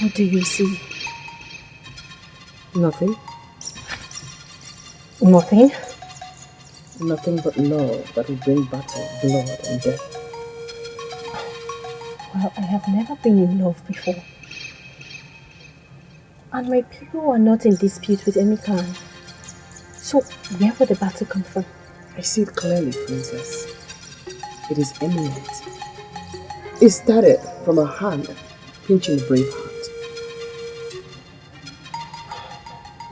What do you see? Nothing. Nothing? Nothing but love that will bring battle, blood, and death. Well, I have never been in love before. And my people are not in dispute with any clan. So, where would the battle come from? I see it clearly, Princess. It is imminent. It started from a hand pinching a brave heart.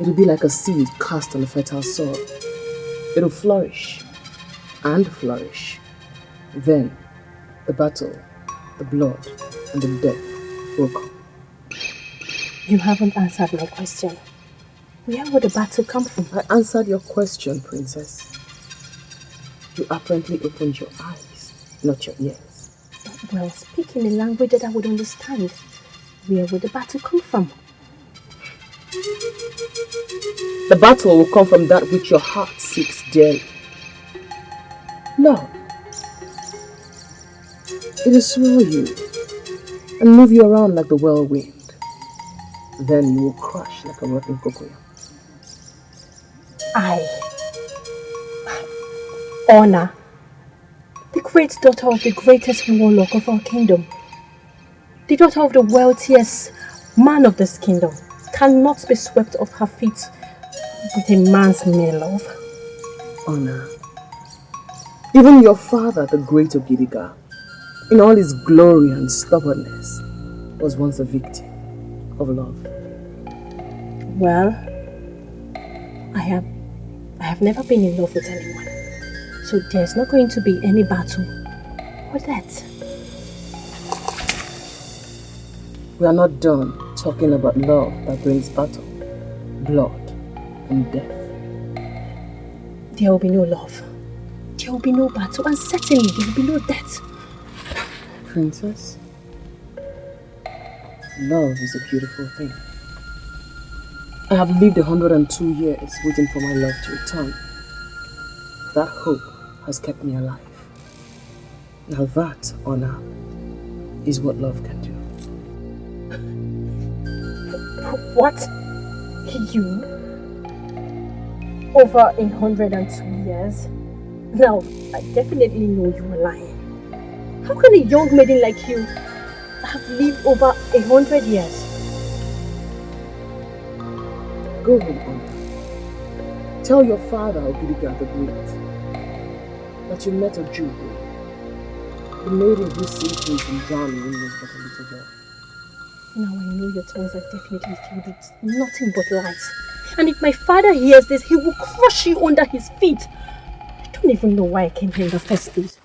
It'll be like a seed cast on a fertile soil. It'll flourish and flourish. Then, the battle, the blood, and the death will come. You haven't answered my question. Where would the battle come from? I answered your question, Princess. You apparently opened your eyes, not your ears. Well, speak in a language that I would understand. Where would the battle come from? The battle will come from that which your heart seeks dearly. Love. It will swirl you and move you around like the whirlwind. Then you will crush like a rotten cocoyam. Honor, the great daughter of the greatest warlock of our kingdom, the daughter of the wealthiest man of this kingdom, cannot be swept off her feet with a man's mere love. Honor. Even your father, the great Ogidiga, in all his glory and stubbornness, was once a victim of love. Well, I have never been in love with anyone, so there's not going to be any battle or death. We are not done talking about love that brings battle, blood, and death. There will be no love. There will be no battle, and certainly there will be no death. Princess, love is a beautiful thing. I have lived 102 years waiting for my love to return. That hope has kept me alive. Now that, Honor, is what love can do. What? You? Over 102 years? Now, I definitely know you are lying. How can a young maiden like you have lived over 100 years? Go home, Honor. Tell your father, Ogidiga the Great, that you met a Jew, the maiden who saved him from drowning when he was but a little girl. Now I know your tongues are definitely filled with nothing but lies. And if my father hears this, he will crush you under his feet. I don't even know why I came here in the first place.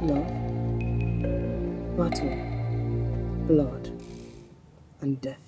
Love, battle, blood, and death.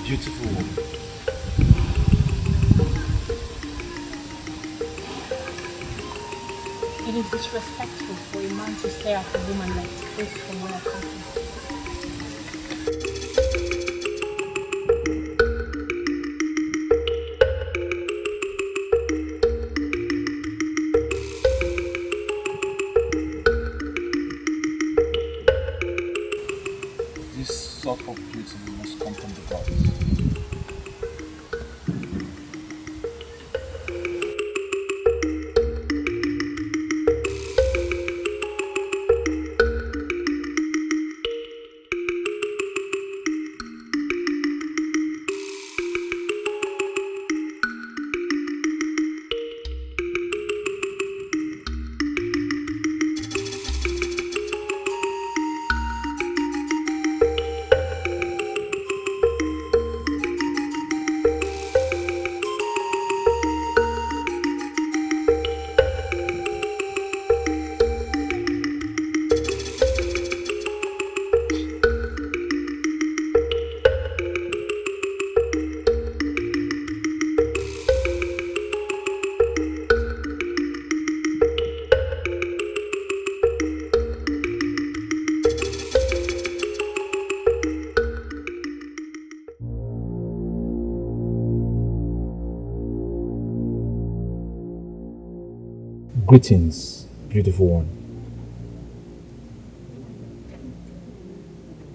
Beautiful woman. It is disrespectful for a man to stare at a woman like this from where I come from. Greetings, beautiful one.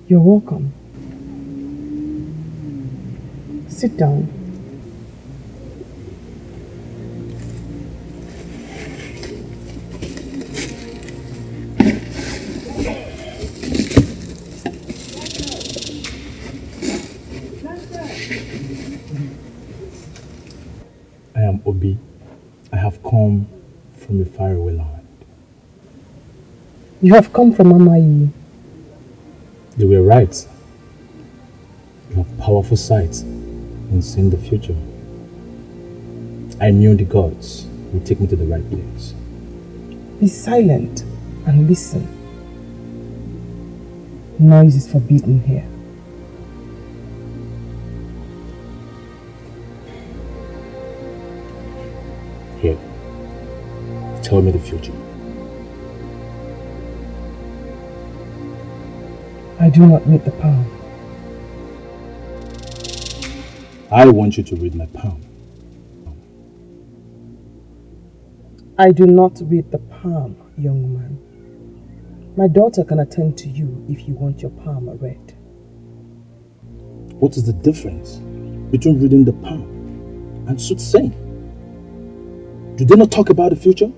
You're welcome. Sit down. I am Obi. I have come from a faraway land. You have come from Amayi. They were right. You have powerful sight in seeing the future. I knew the gods would take me to the right place. Be silent and listen. Noise is forbidden here. Here, tell me the future. I do not read the palm. I want you to read my palm. I do not read the palm, young man. My daughter can attend to you if you want your palm read. What is the difference between reading the palm and soothsaying? Do they not talk about the future?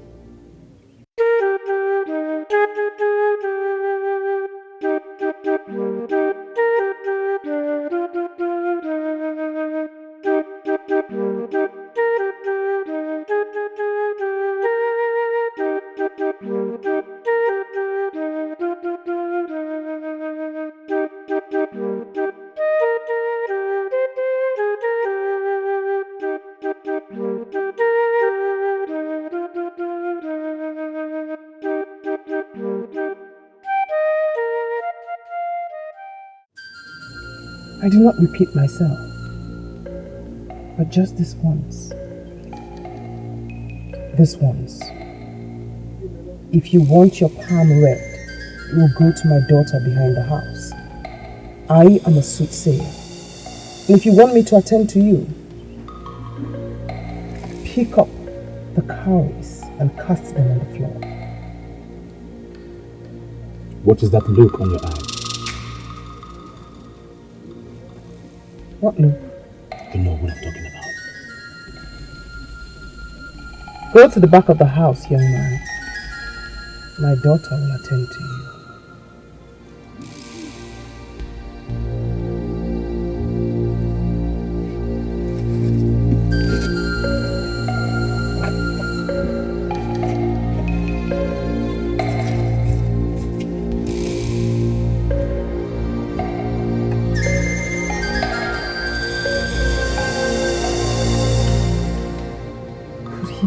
I do not repeat myself, but just this once. This once. If you want your palm read, you will go to my daughter behind the house. I am a soothsayer. And if you want me to attend to you, pick up the cowries and cast them on the floor. What is that look on your eyes? What look? You know what I'm talking about. Go to the back of the house, young man. My daughter will attend to you.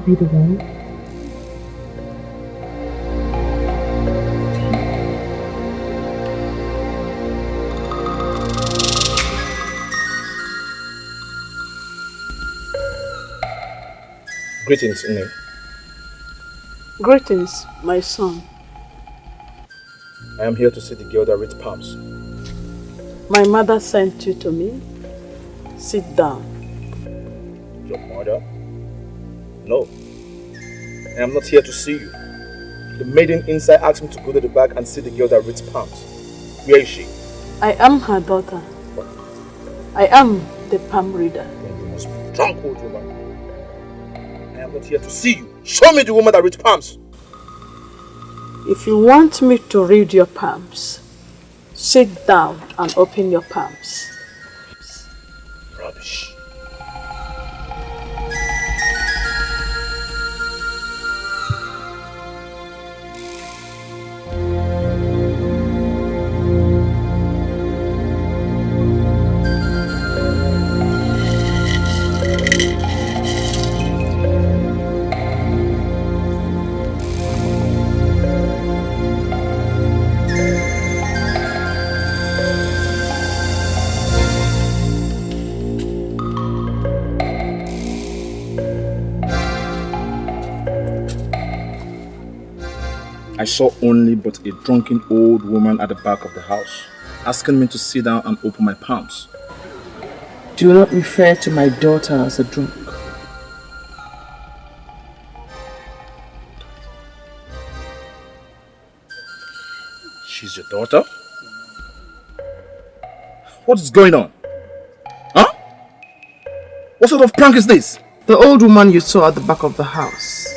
Be the one. Greetings, Ini. Greetings, my son. I am here to see the girl that reads palms. My mother sent you to me. Sit down. Your mother? No. I am not here to see you. The maiden inside asked me to go to the back and see the girl that reads palms. Where is she? I am her daughter. What? I am the palm reader. Then you must be drunk, old woman. I am not here to see you. Show me the woman that reads palms. If you want me to read your palms, sit down and open your palms. Rubbish. I saw only but a drunken old woman at the back of the house, asking me to sit down and open my palms. Do not refer to my daughter as a drunk. daughter? What is going on? Huh? What sort of prank is this? The old woman you saw at the back of the house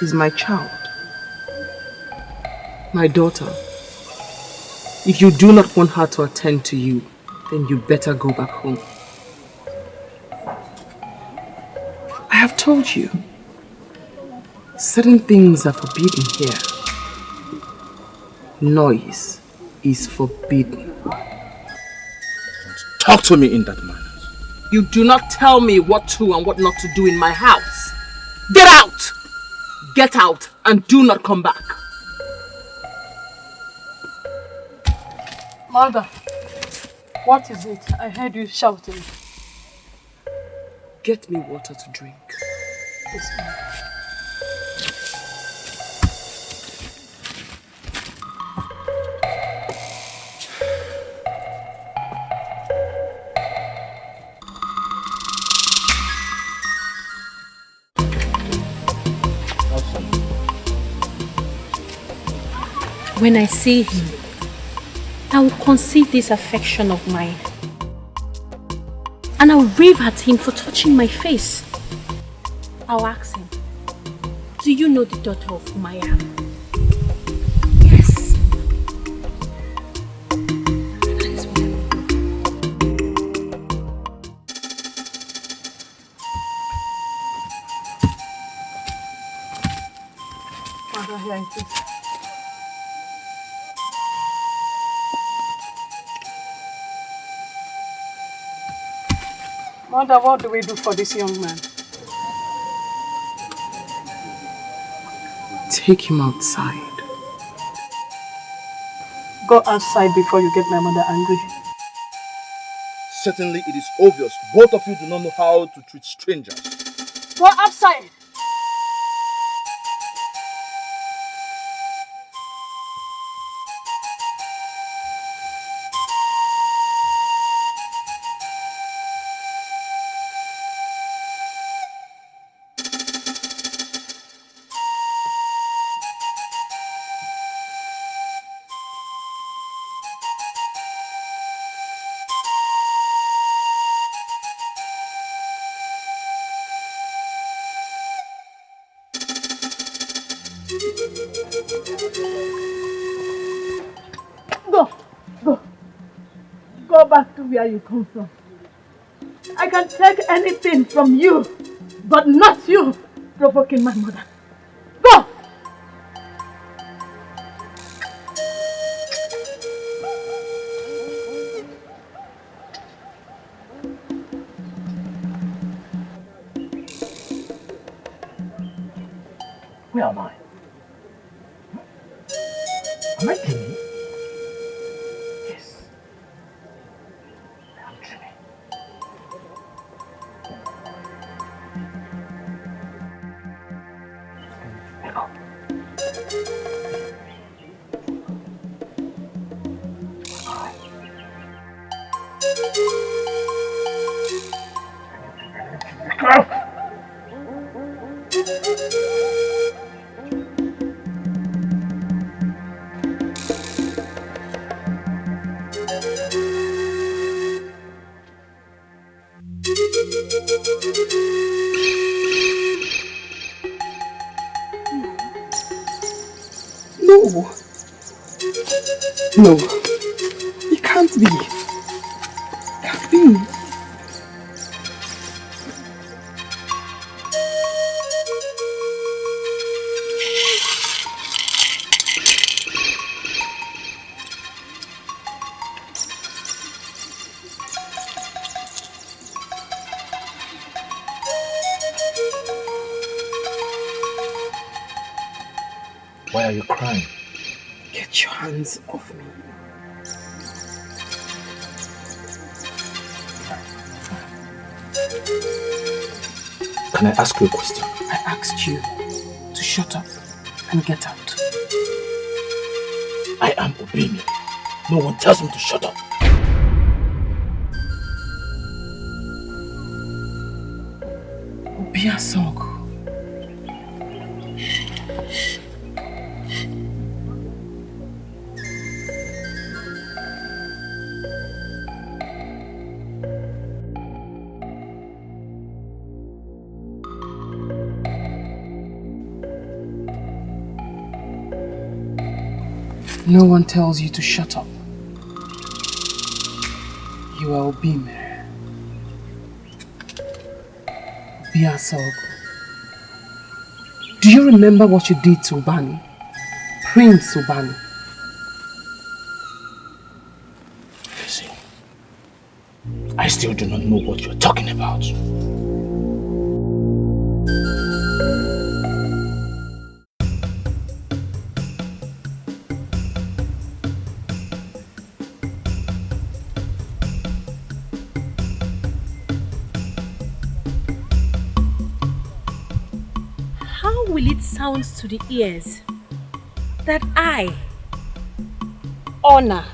is my child. My daughter. If you do not want her to attend to you, then you better go back home. I have told you, certain things are forbidden here. Noise is forbidden. Don't talk to me in that manner. You do not tell me what to and what not to do in my house. Get out! Get out and do not come back. Mother, what is it? I heard you shouting. Get me water to drink. Yes, ma'am. When I see him, I will conceive this affection of mine. And I'll rave at him for touching my face. I'll ask him, do you know the daughter of whom I am? Yes. That is what I will do. Mother, here it is. Mother, what do we do for this young man? Take him outside. Go outside before you get my mother angry. Certainly it is obvious both of you do not know how to treat strangers. Go outside! Go back to where you come from. I can take anything from you, but not you provoking my mother. Go! Where am I? Am I dreaming? Yes. I am dreaming. Wake up. No. No. It can't be. Can't be. Why are you crying? Get your hands off me. Can I ask you a question? I asked you to shut up and get out. I am obeying. No one tells me to shut up. Obiasoko. No one tells you to shut up. You are Obime. Obiasogu. Do you remember what you did to Ubani? Prince Ubani? Listen, I still do not know what you're talking about. How will it sound to the ears that I, Honor,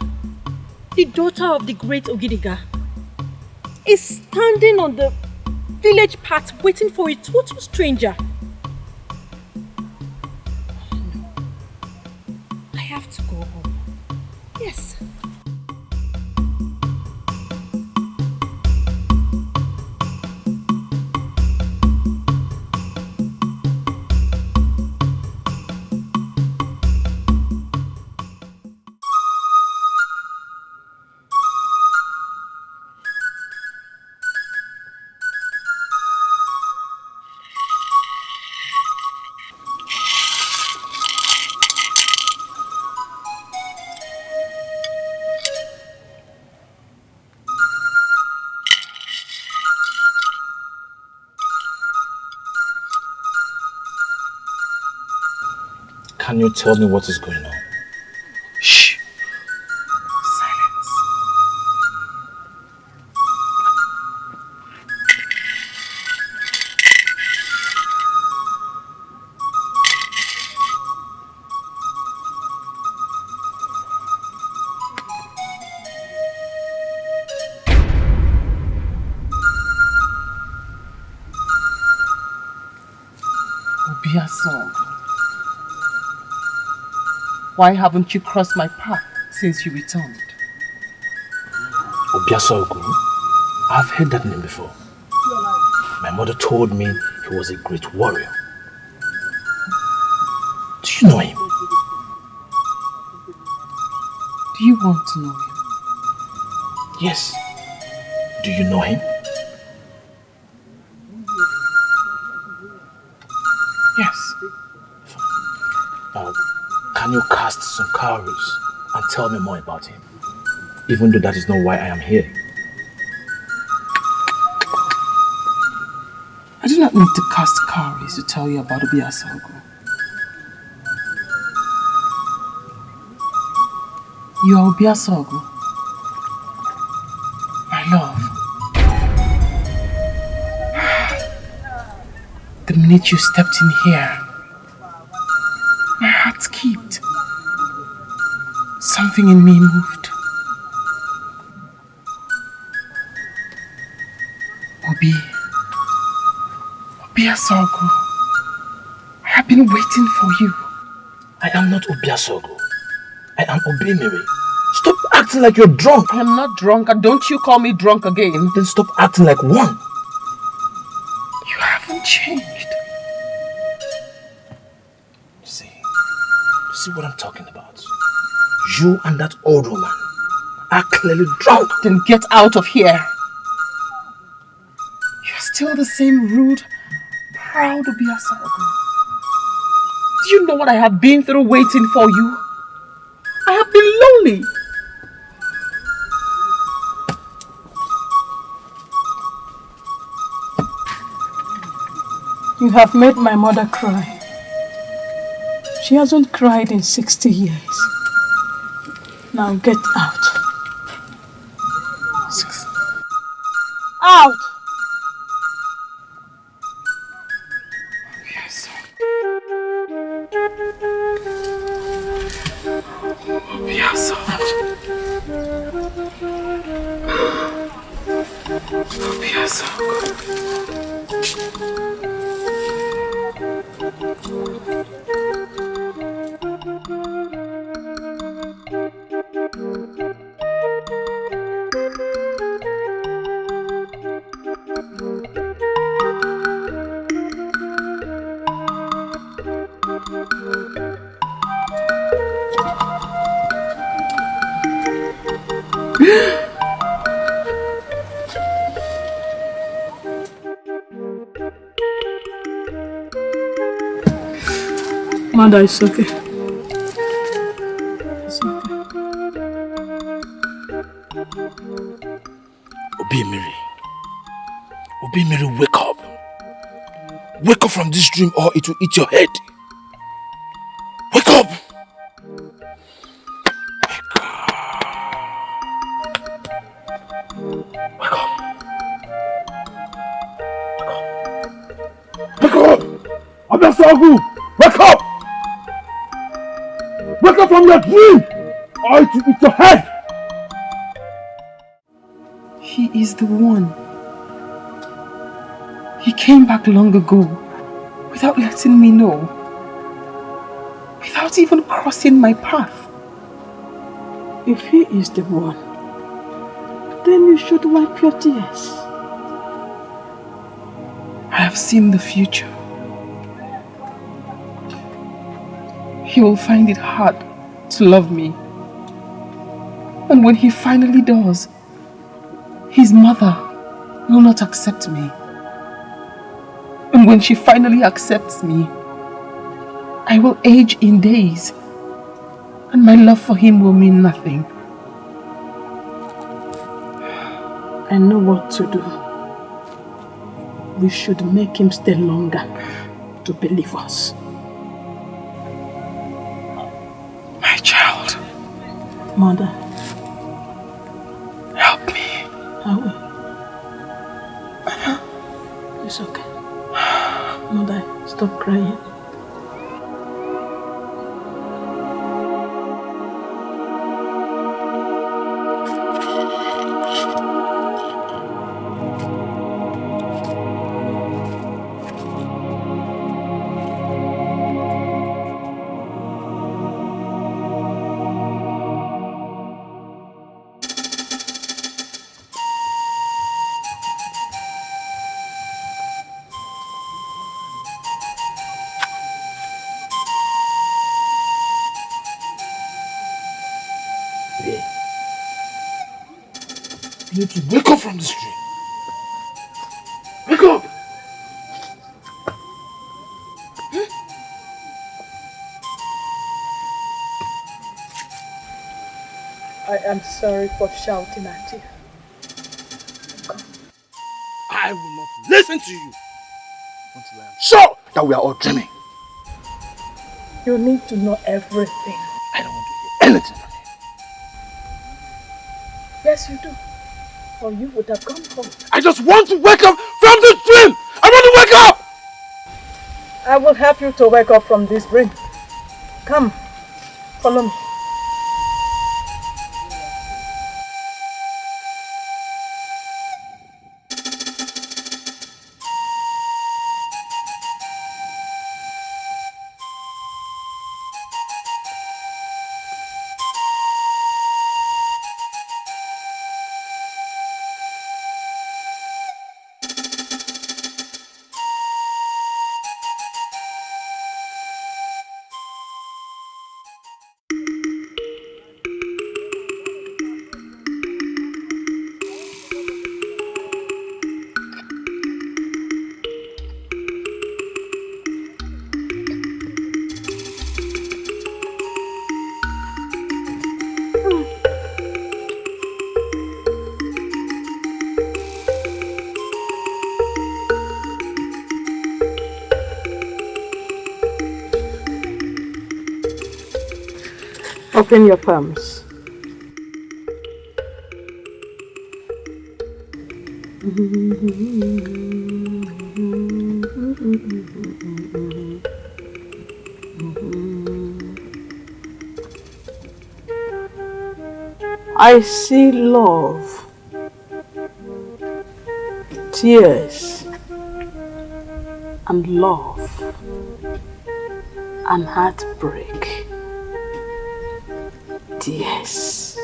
the daughter of the great Ogidiga, is standing on the village path waiting for a total stranger? No. I have to go home. Yes. Can you tell me what is going on? Shh. Silence. Obiasogu. Why haven't you crossed my path since you returned? Obiasogu? I've heard that name before. My mother told me he was a great warrior. Do you know him? Do you want to know him? Yes. Do you know him? Yes. Can you cast some cowries and tell me more about him? Even though that is not why I am here. I do not need to cast cowries to tell you about Obiasogu. You are Obiasogu. My love. The minute you stepped in here, my heart skipped. Something in me moved. Obiasogu, I have been waiting for you. I am not Obiasogu. I am Obimiri. Stop acting like you're drunk. I am not drunk, and don't you call me drunk again. Then stop acting like one. You haven't changed. See what I'm talking about? You and that old woman are clearly drunk. Then get out of here. You're still the same rude, proud Obiasogu. Do you know what I have been through waiting for you? I have been lonely. You have made my mother cry. She hasn't cried in 60 years. Now get out. Out! Yes. Mother, it's okay. It's okay. Obi Mary, wake up. Wake up from this dream or it will eat your head. Wake up! Wake up! Wake up! Abasagu! Wake up! Wake up from your dream or it will eat your head. He is the one. He came back long ago without letting me know, without even crossing my path. If he is the one, then you should wipe your tears. I have seen the future. He will find it hard to love me. And when he finally does, his mother will not accept me. And when she finally accepts me, I will age in days, and my love for him will mean nothing. I know what to do. We should make him stay longer to believe us. My child. Mother. Help me. I will. It's okay. Mother, stop crying. You need to wake up from this dream. Wake up! I am sorry for shouting at you. I will not listen to you until I am sure that we are all dreaming. You need to know everything. I don't want to hear anything from you. Yes, you do. Or you would have gone home. I just want to wake up from this dream! I want to wake up! I will help you to wake up from this dream. Come, follow me. Open your palms. I see love, tears, and love, and heartbreak. Tears.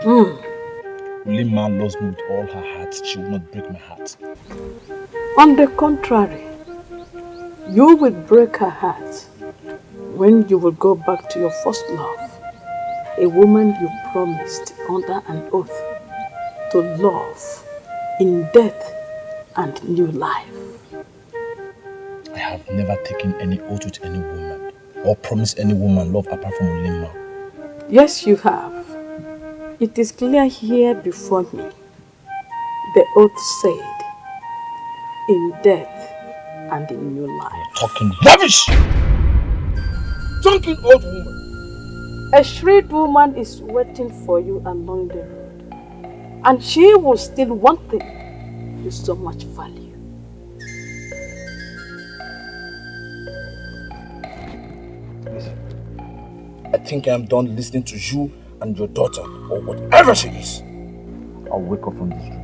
Only man loves me with all her heart. She will not break my heart. On the contrary, you will break her heart when you will go back to your first love, a woman you promised under an oath to love in death and new life. I have never taken any oath with any woman or promised any woman love apart from Ulima. Yes, you have. It is clear here before me. The oath said, in death and in new life. You're talking rubbish! Drunken old woman! A shrewd woman is waiting for you along the road, and she will steal one thing with so much value. Listen, I think I am done listening to you and your daughter, or whatever she is. I'll wake up from this dream.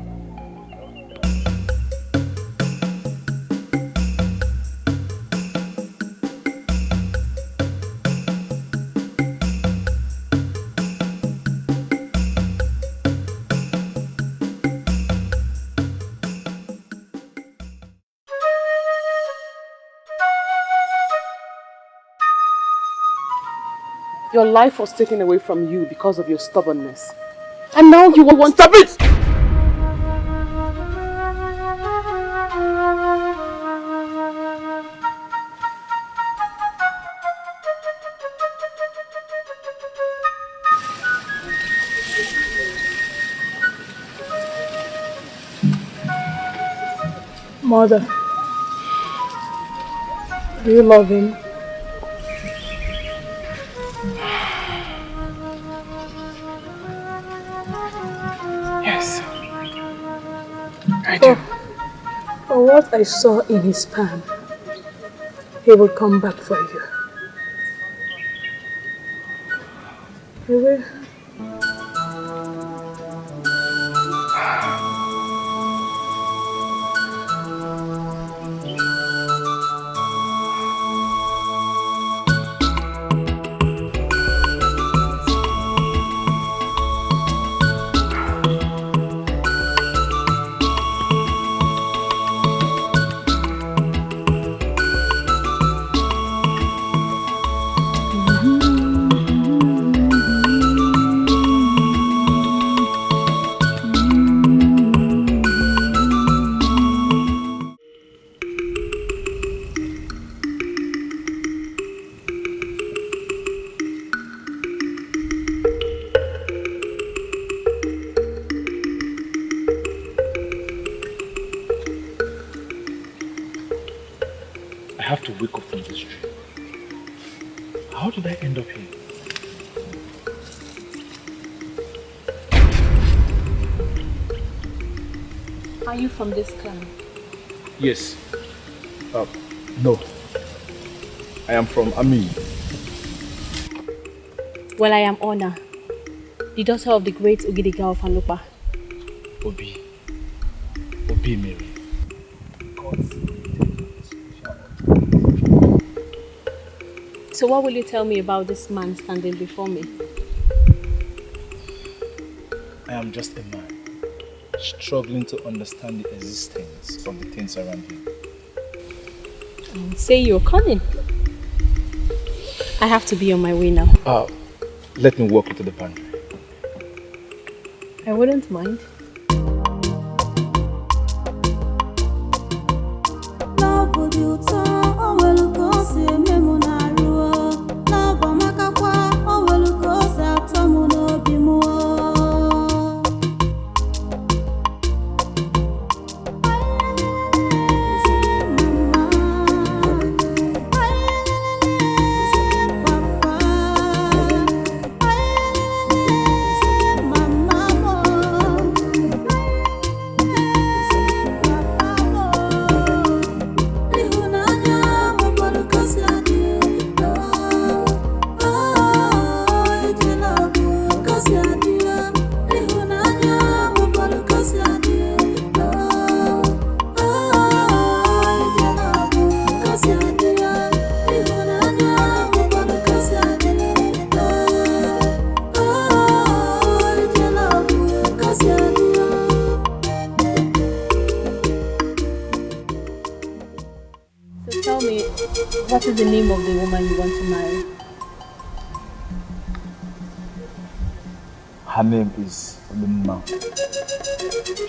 Your life was taken away from you because of your stubbornness. And now you want— Stop it! Mother, do you love him? Yes. I do. For what I saw in his palm, he will come back for you. He will. I have to wake up from this dream. How did I end up here? Are you from this clan? Yes. No. I am from Ami. Well, I am Ona, the daughter of the great Ugidiga of Anupa. Obi Mary. So what will you tell me about this man standing before me? I am just a man, struggling to understand the existence of the things around him. Say you're cunning. I have to be on my way now. Let me walk into the pantry. I wouldn't mind. What is the name of the woman you want to marry? Her name is Ulima.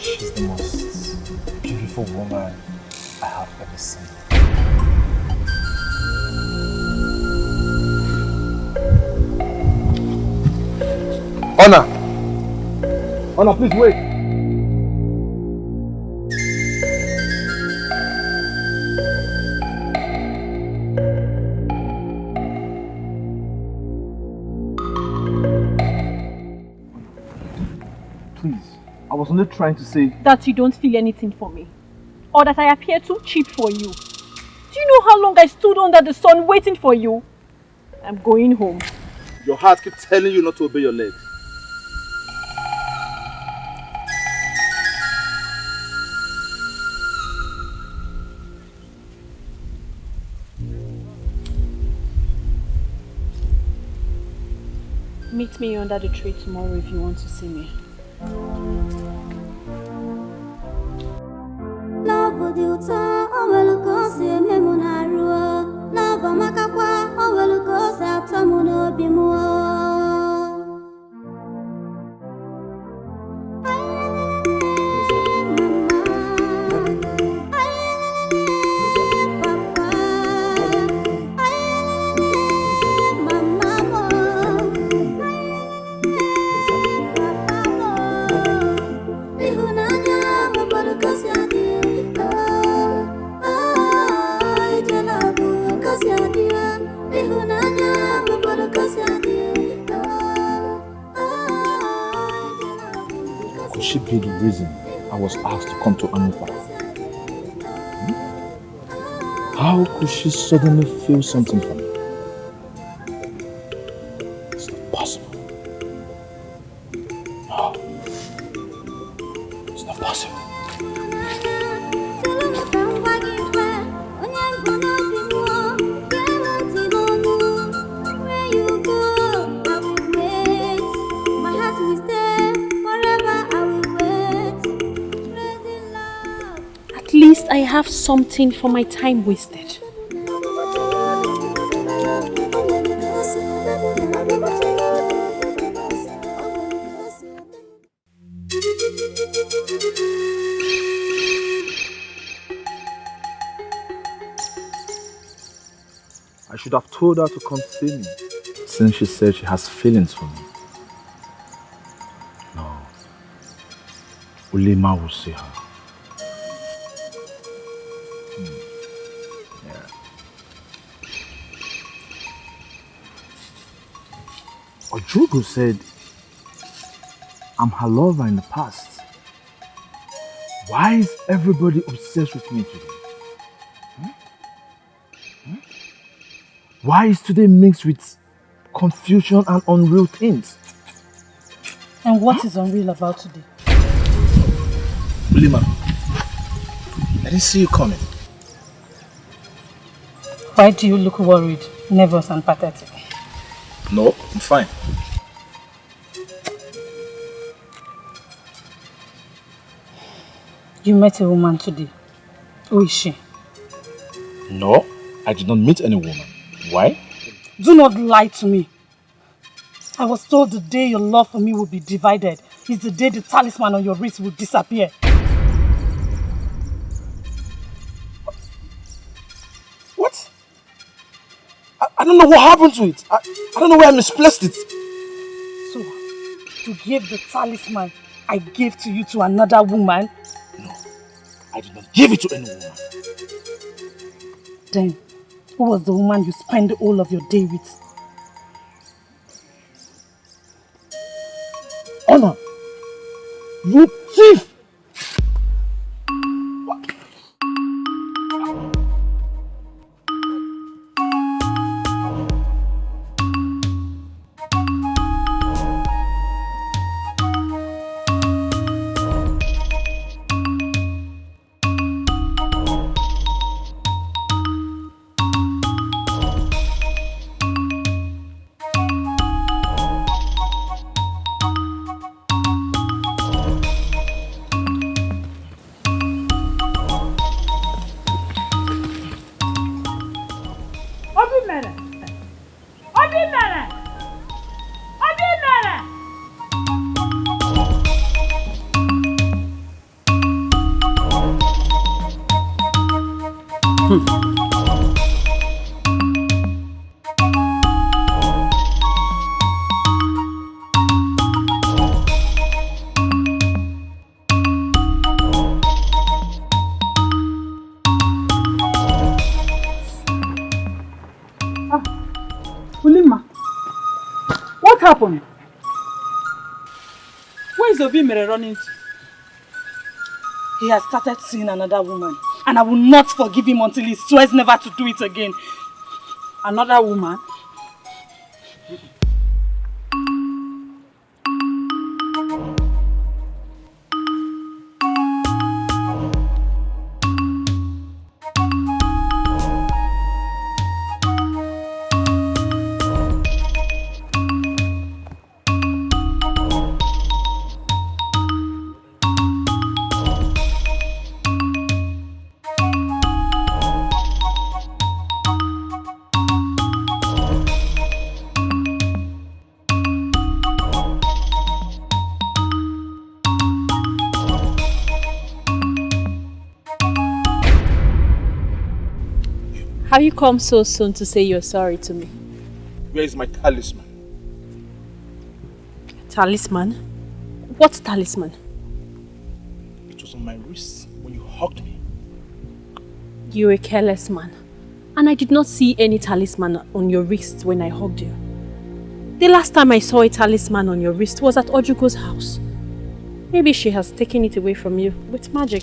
She's the most beautiful beautiful woman I have ever seen. Honor! Honor, please wait! Please, I was only trying to say... That you don't feel anything for me. Or that I appear too cheap for you. Do you know how long I stood under the sun waiting for you? I'm going home. Your heart keeps telling you not to obey your legs. Meet me under the tree tomorrow if you want to see me. Could she be the reason I was asked to come to Anupa? How could she suddenly feel something for me? It's not possible. No. It's not possible. At least I have something for my time wasted. I should have told her to come see me, since she said she has feelings for me. No. Ulima will see her. Yeah. Ojugo said I'm her lover in the past. Why is everybody obsessed with me today? Why is today mixed with confusion and unreal things? And what is unreal about today? Ulima, I didn't see you coming. Why do you look worried, nervous and pathetic? No, I'm fine. You met a woman today. Who is she? No, I did not meet any woman. Why? Do not lie to me. I was told the day your love for me will be divided is the day the talisman on your wrist will disappear. What? I don't know what happened to it. I don't know where I misplaced it. So, to give the talisman I gave to you to another woman? No, I did not give it to any woman. Then, who was the woman you spent all of your day with? Honor! You thief! happened? Where is Obimere running to? He has started seeing another woman, and I will not forgive him until he swears never to do it again. Another woman? Have you come so soon to say you're sorry to me? Where is my talisman? Talisman? What talisman? It was on my wrist when you hugged me. You're a careless man. And I did not see any talisman on your wrist when I hugged you. The last time I saw a talisman on your wrist was at Ojugo's house. Maybe she has taken it away from you with magic.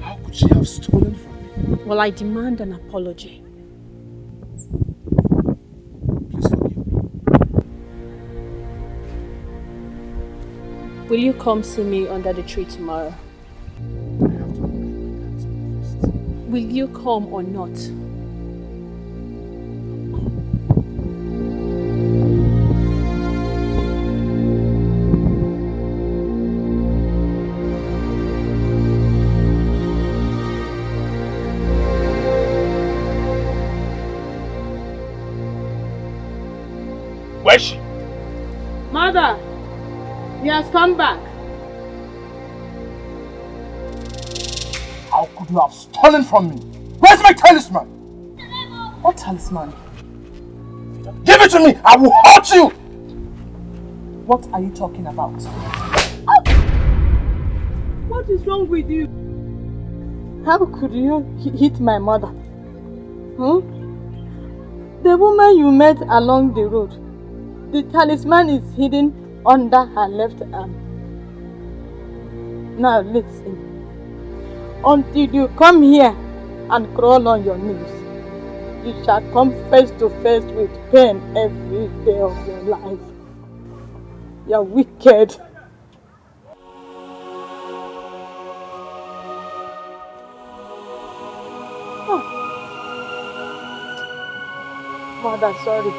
How could she have stolen from me? Well, I demand an apology. Please forgive me. Will you come see me under the tree tomorrow? I have to look at my talisman first. Will you come or not? Where's she? Mother, he has come back. How could you have stolen from me? Where's my talisman? What talisman? Give it to me! I will hurt you! What are you talking about? What is wrong with you? How could you hit my mother? The woman you met along the road. The talisman is hidden under her left arm. Now listen. Until you come here and crawl on your knees, you shall come face to face with pain every day of your life. You're wicked. Oh. Mother, sorry.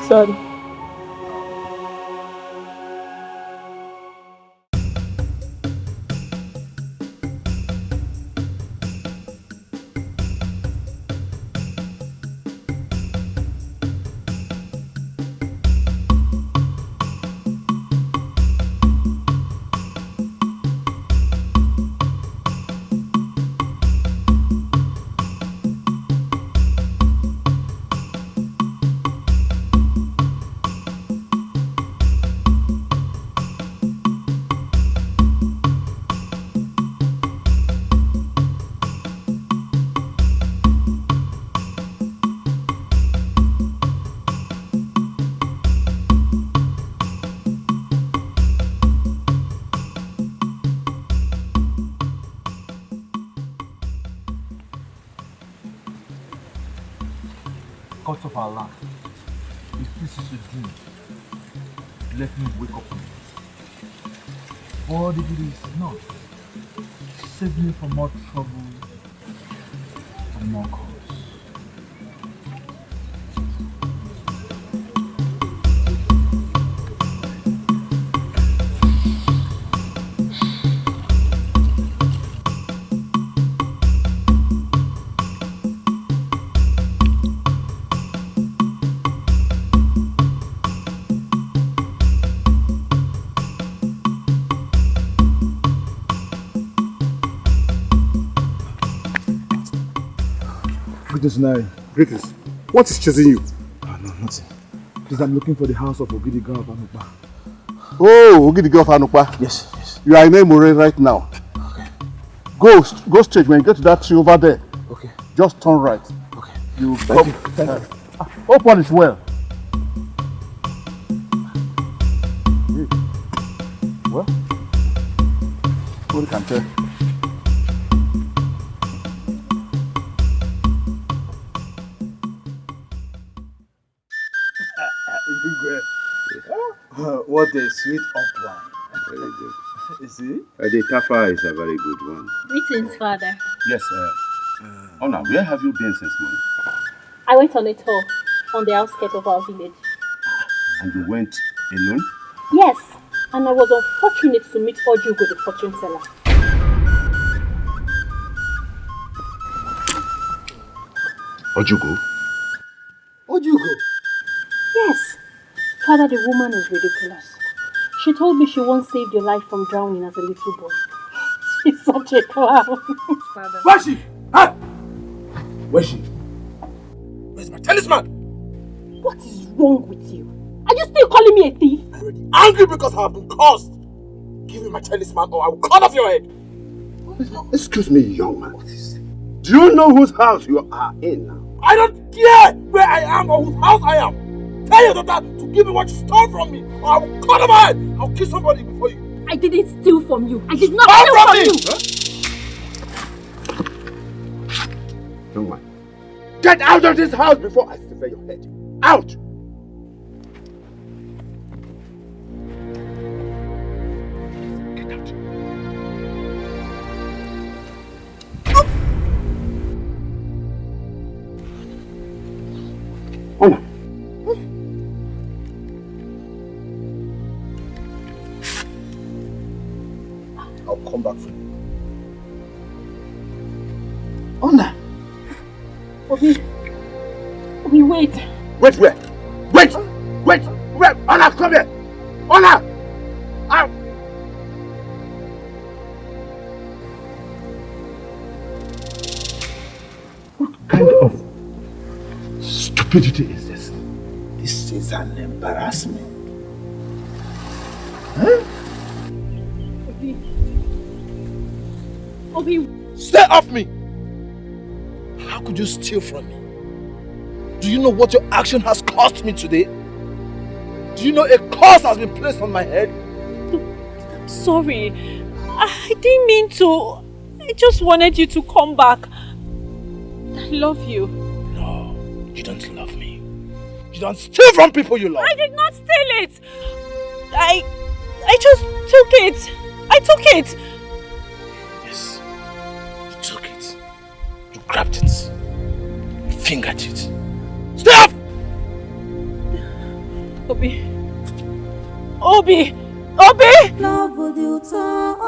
Sorry. God of Allah, if this is a dream, let me wake up from it. Or if it is not, save me from more trouble and more cause. Greatest, what is chasing you? Oh, no, nothing. Please, I'm looking for the house of Ogidiga of Anukpa. Oh, Ogidiga of Anukpa? Yes, yes. You are in Emore right now. Okay. Go straight. When you get to that tree over there, okay, just turn right. Okay. You Thank come. you. Thank you. Hope all is well. Well, what can tell? What a sweet up wine. Very good. Is it? The tafa is a very good one. Greetings, Father. Yes, Ona, where have you been since morning? I went on a tour on the outskirts of our village. And you went alone? Yes, and I was unfortunate to meet Ojugo, the fortune teller. Ojugo? Ojugo? Yes. Father, the woman is ridiculous. She told me she once saved your life from drowning as a little boy. She's such a clown. Father. Where's she? Huh? Where's she? Where's my talisman? What is wrong with you? Are you still calling me a thief? I'm already angry because I have been cursed. Give me my talisman or I will cut off your head. Excuse me, young man. What is it? Do you know whose house you are in now? I don't care where I am or whose house I am. Tell your daughter to give me what you stole from me or I will cut off my head. I'll kill somebody before you. I didn't steal from you. I did not steal from you. Huh? Young man, get out of this house before I sever your head. Out! Get out. Ona. I'll come back for you. Ona! Obi, wait. Wait where? Wait! Wait! Wait! Ona, come here! Ona! Out! What kind of stupidity is this? This is an embarrassment. Huh? Obi. Stay off me! How could you steal from me? Do you know what your action has cost me today? Do you know a curse has been placed on my head? I'm sorry. I didn't mean to. I just wanted you to come back. I love you. No, you don't love me. You don't steal from people you love. I did not steal it. I just took it. I took it. Yes, you took it. You grabbed it. You fingered it. Stop! Obi. Obi! Obi! Love you to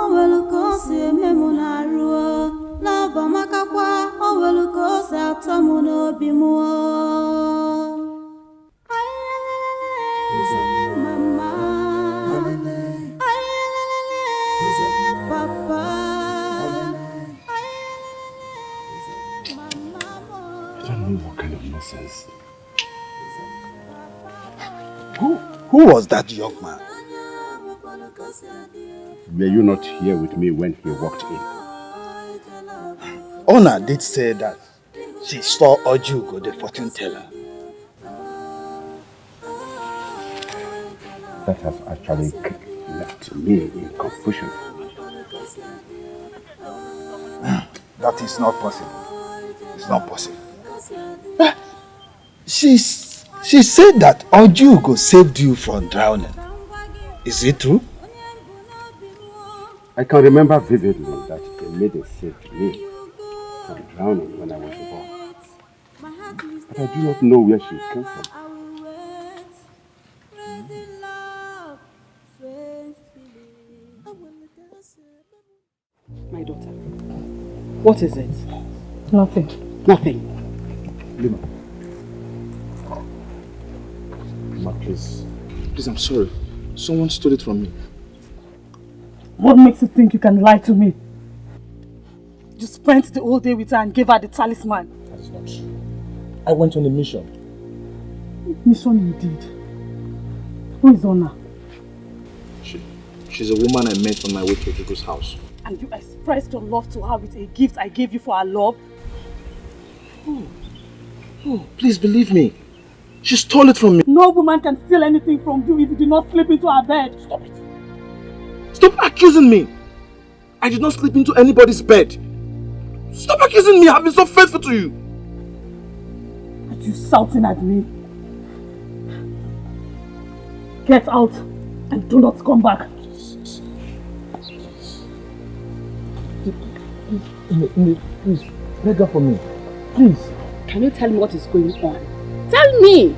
will go see me munaru. Love makakwa will go see atamuno bimo. What kind of nonsense? Who was that young man? Were you not here with me when he walked in? Ona did say that she saw Ojugo, the fortune teller. That has actually left me in confusion. That is not possible. It's not possible. She said that Ojugo saved you from drowning. Is it true? I can remember vividly that they made a save to me from drowning when I was born. But I do not know where she came from. My daughter, what is it? Nothing. Nothing. Lima. Lima, please. Please, I'm sorry. Someone stole it from me. What makes you think you can lie to me? You spent the whole day with her and gave her the talisman. That is not true. I went on a mission. Mission indeed. Who is Ona? She's a woman I met on my way to Ojugo's house. And you expressed your love to her with a gift I gave you for her love? Oh, please believe me. She stole it from me. No woman can steal anything from you if you do not slip into her bed. Stop it. Stop accusing me. I did not sleep into anybody's bed. Stop accusing me. I've been so faithful to you. Are you shouting at me? Get out and do not come back. Please, beg her for me. Please. Can you tell me what is going on? Tell me!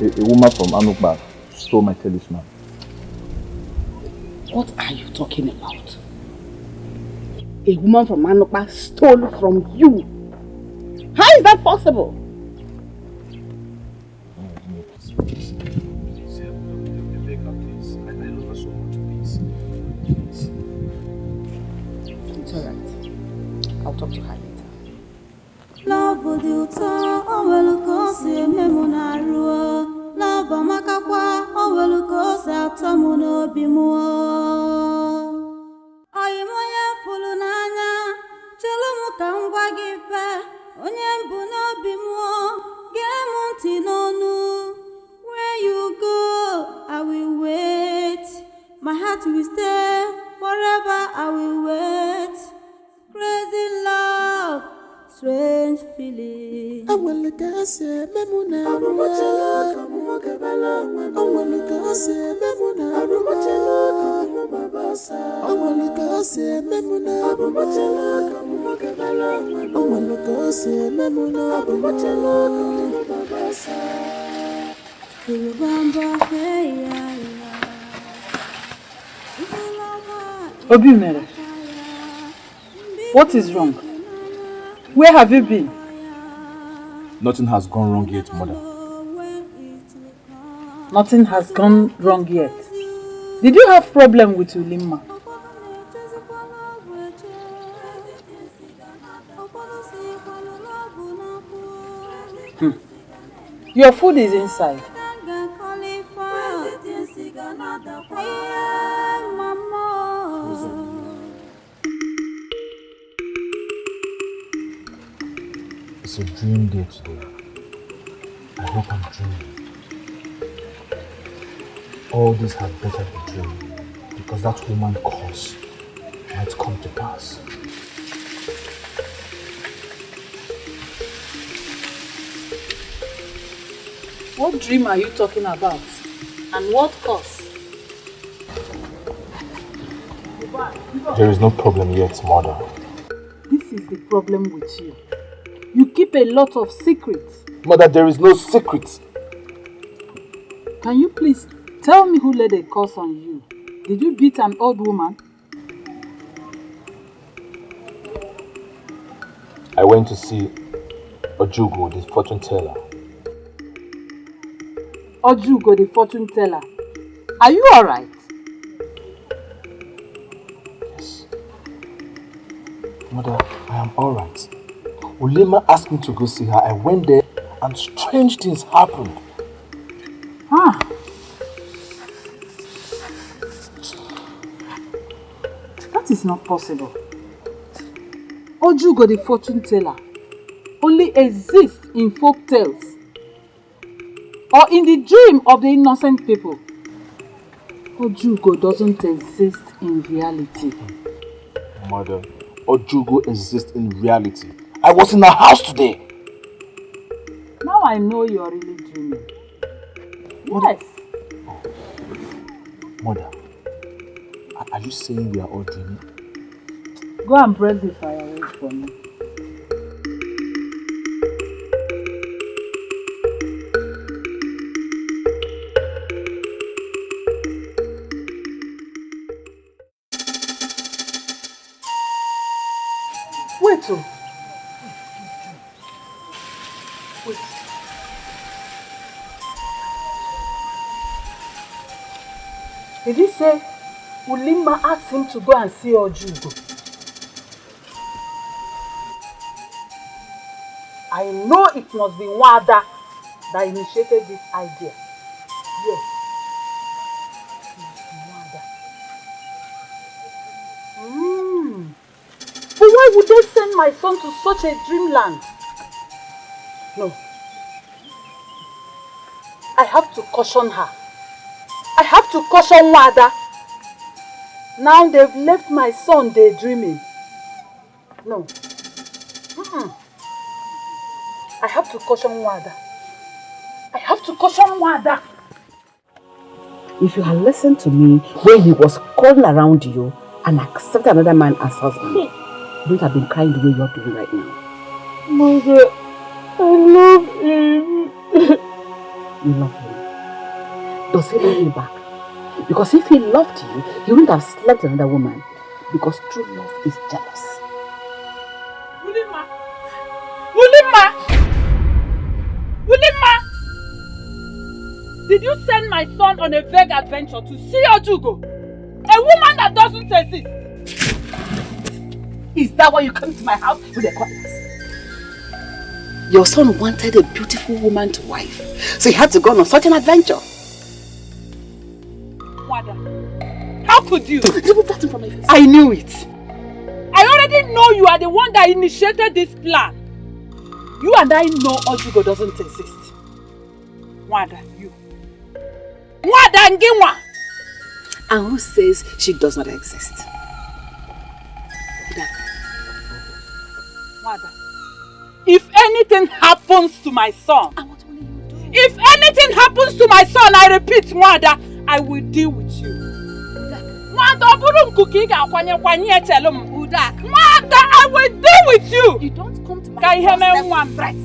A woman from Anukba stole my talisman. What are you talking about? A woman from Anukba stole from you? How is that possible? It's alright. I'll talk to her later. Love with you, oh well, go see me monarua. Love makakwa, oh well, go see atamuno bimua. Ay moya fulunanya, chelo mukamba gife, onyembuno bimua, gemunti nonu. Where you go, I will wait. My heart will stay forever. I will wait. Crazy love. Strange feeling. I will look at say memuna. I will look at say memuna. I will look at say memuna. I will look at say memuna. Obimere, what is wrong? Where have you been? Nothing has gone wrong yet, mother. Nothing has gone wrong yet. Did you have problem with Ulimma? Your food is inside. It's a dream day today. I hope I'm dreaming. All this had better be dream, because that woman's curse might come to pass. What dream are you talking about? And what cause? There is no problem yet, mother. This is the problem with you. You keep a lot of secrets. Mother, there is no secret. Can you please tell me who laid a curse on you? Did you beat an old woman? I went to see Ojugo, the fortune teller. Ojugo, the fortune teller. Are you alright? Yes. Mother, I am alright. Ulema asked me to go see her. I went there and strange things happened. Ah. That is not possible. Ojugo, the fortune teller, only exists in folk tales or in the dream of the innocent people. Ojugo doesn't exist in reality. Mother, Ojugo exists in reality. I was in her house today. Now I know you are really dreaming. Yes. Mother, are you saying we are all dreaming? Go and break the firewood for me. Wait. Wait. Did he say Ulimma asked him to go and see Ojugo? I know it must be Wada that initiated this idea. Yes. It must be Wada. send my son to such a dreamland. No. I have to caution her. I have to caution Wada. Now they've left my son daydreaming. No. I have to caution Wada. I have to caution Wada. If you had listened to me when he was crawling around you and accepted another man as husband, you would have been crying the way you're doing right now. Mother, I love him. You love him. Does he love you back? Because if he loved you, he wouldn't have slept with another woman. Because true love is jealous. Ulima! Ulima! Ulima! Did you send my son on a vague adventure to see Ojugo? A woman that doesn't exist? Is that why you come to my house with a cutlass? Your son wanted a beautiful woman to wife, so he had to go on such an adventure. Wada, how could you? Remove that from my face. I knew it. I already know you are the one that initiated this plan. You and I know Ojugo doesn't exist. Wada, you. Wada Nginwa! And who says she does not exist? Wada, if anything happens to my son, if anything happens to my son, I repeat, Wada, I will deal with you. Wada, I will deal with you. You don't come to my house.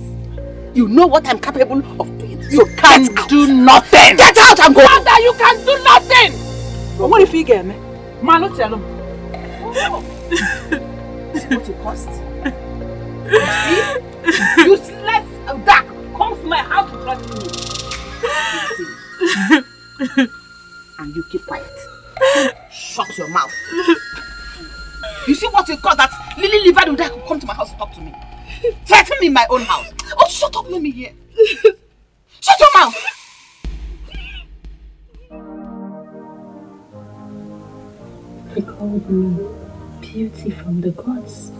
You know what I'm capable of doing. So you can do nothing. Get out and go. Wada, you can do nothing. But what if you get me? Manu tell him. This is what you cost. You see? Useless that comes to my house to threaten me. And you keep quiet. Shut your mouth. You see what you call that lily livered that could come to my house to talk to me? Threaten me in my own house. Oh, shut up, let me hear. Shut your mouth. He called me beauty from the gods.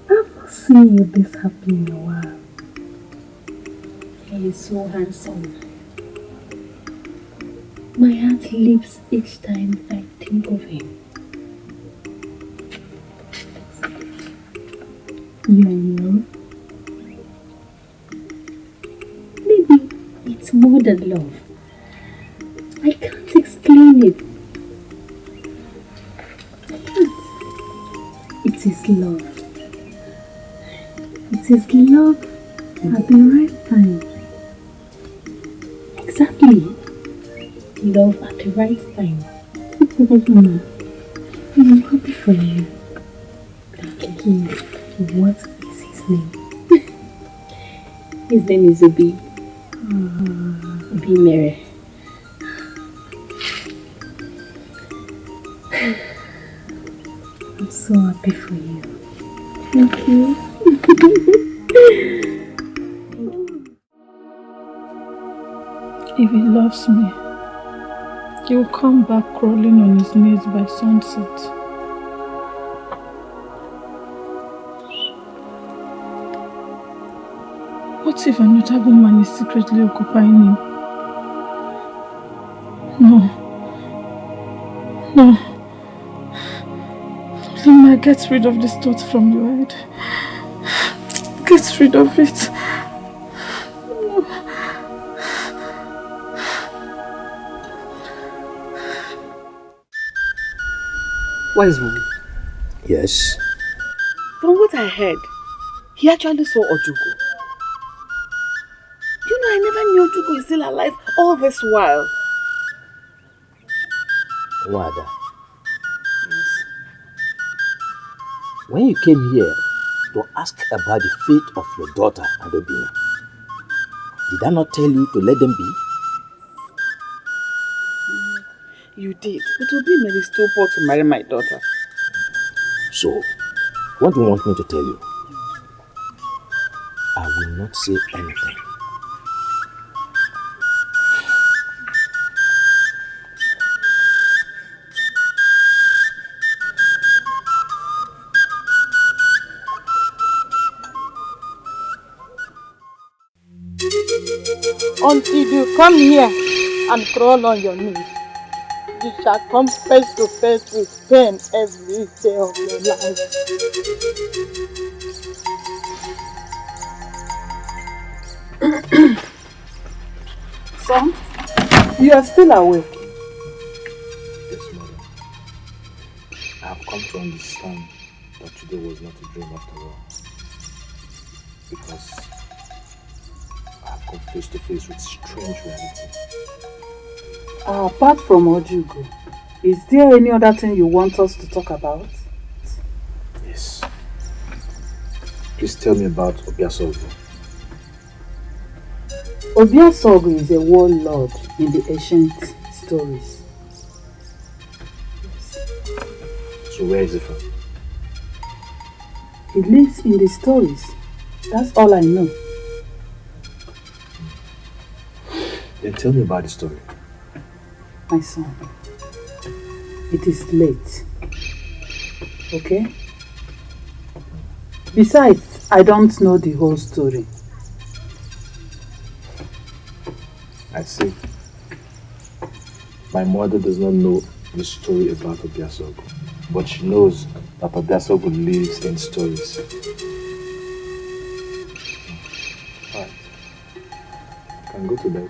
I've not seen you this happy in a while. He is so handsome. My heart leaps each time I think of him. You know, maybe it's more than love. I can't explain it. It is love. It is love at the right time. Exactly. Love at the right time. I'm happy for you. What is his name? His name is Obi. Obi Mere. I'm so happy for you. Thank you. If he loves me, he will come back crawling on his knees by sunset. What if another woman is secretly occupying him? No. Lima, get rid of this thought from your head. Get rid of it. Wise one. Yes? From what I heard, he actually saw Ojugo. Do you know I never knew Ojugo is still alive all this while? Wada. When you came here to ask about the fate of your daughter and Obina, did I not tell you to let them be? You did, but Obina is too poor to marry my daughter. So, what do you want me to tell you? I will not say anything. Until you come here and crawl on your knees, you shall come face to face with pain every day of your life. Son, you are still awake. Yes, mother. I have come to understand that today was not a dream after all. Because I have come face to face with strange reality. Apart from Ojugo, is there any other thing you want us to talk about? Yes. Please tell me about Obiasogo. Obiasogo is a warlord in the ancient stories. Yes. So where is he from? He lives in the stories. That's all I know. Then tell me about the story. My son, it is late. Okay? Besides, I don't know the whole story. I see. My mother does not know the story about Obiasogo, but she knows that Obiasogo lives in stories. Alright. You can go to bed.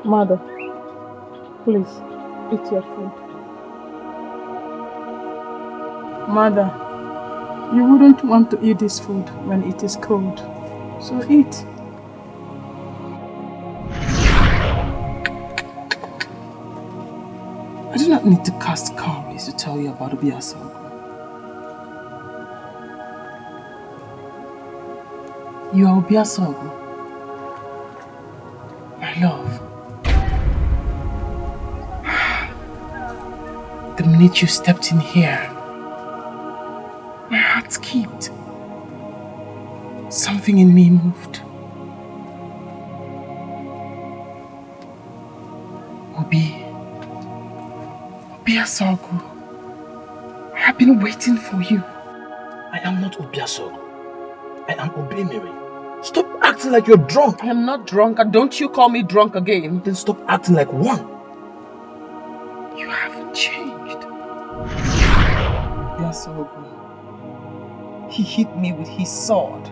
Mother, please, eat your food. Mother, you wouldn't want to eat this food when it is cold, so eat. I do not need to cast calories to tell you about Obiasogo. You are Obiasogo. My love. The minute you stepped in here, my heart skipped. Something in me moved. Obiasogo, I have been waiting for you. I am not Obiasogo. I am Obemere. Stop acting like you're drunk. I am not drunk, and don't you call me drunk again. Then stop acting like one. You haven't changed. Obiasogo, he hit me with his sword.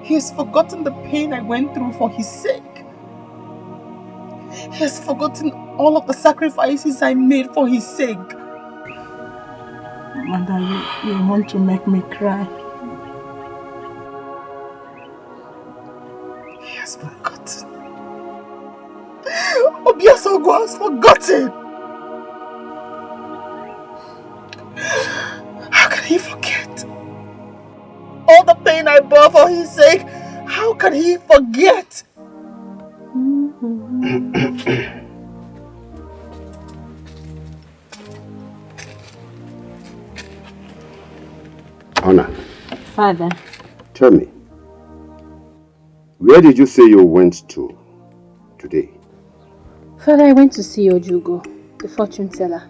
He has forgotten the pain I went through for his sake. He has forgotten all of the sacrifices I made for his sake. Mother, you want to make me cry. He has forgotten. Obiasogo has forgotten. How can he forget? All the pain I bore for his sake, how can he forget? Honor. Father. Tell me, where did you say you went to today? Father, I went to see Ojugo, the fortune teller.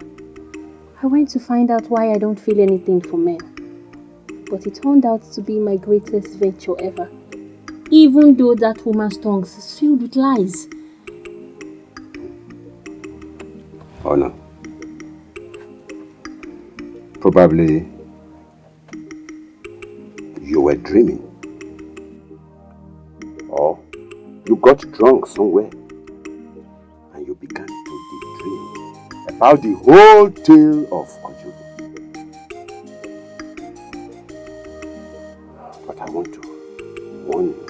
I went to find out why I don't feel anything for men. But it turned out to be my greatest venture ever. Even though that woman's tongue is filled with lies. Honor, Probably you were dreaming. Or you got drunk somewhere and you began to daydream about the whole tale of Ojugo. But I want to warn you,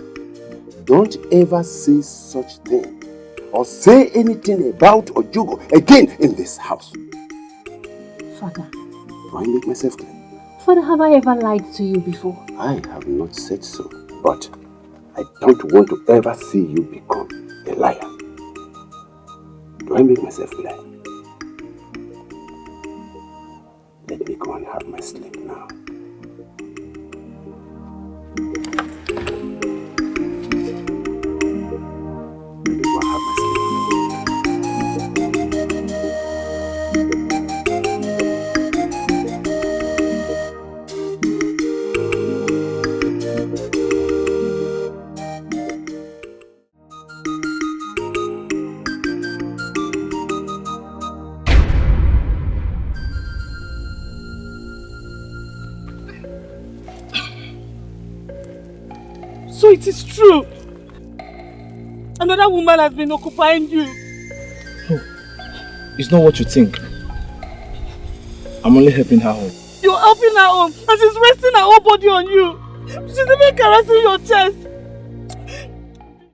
don't ever say such thing or say anything about Ojugo again in this house. Father. Do I make myself clear? Father, have I ever lied to you before? I have not said so, but I don't want to ever see you become a liar. Do I make myself clear? Let me go and have my sleep now. Let me go and have my sleep. So it is true. Another woman has been occupying you. No, it's not what you think. I'm only helping her home. You're helping her home and she's resting her whole body on you. She's even caressing your chest.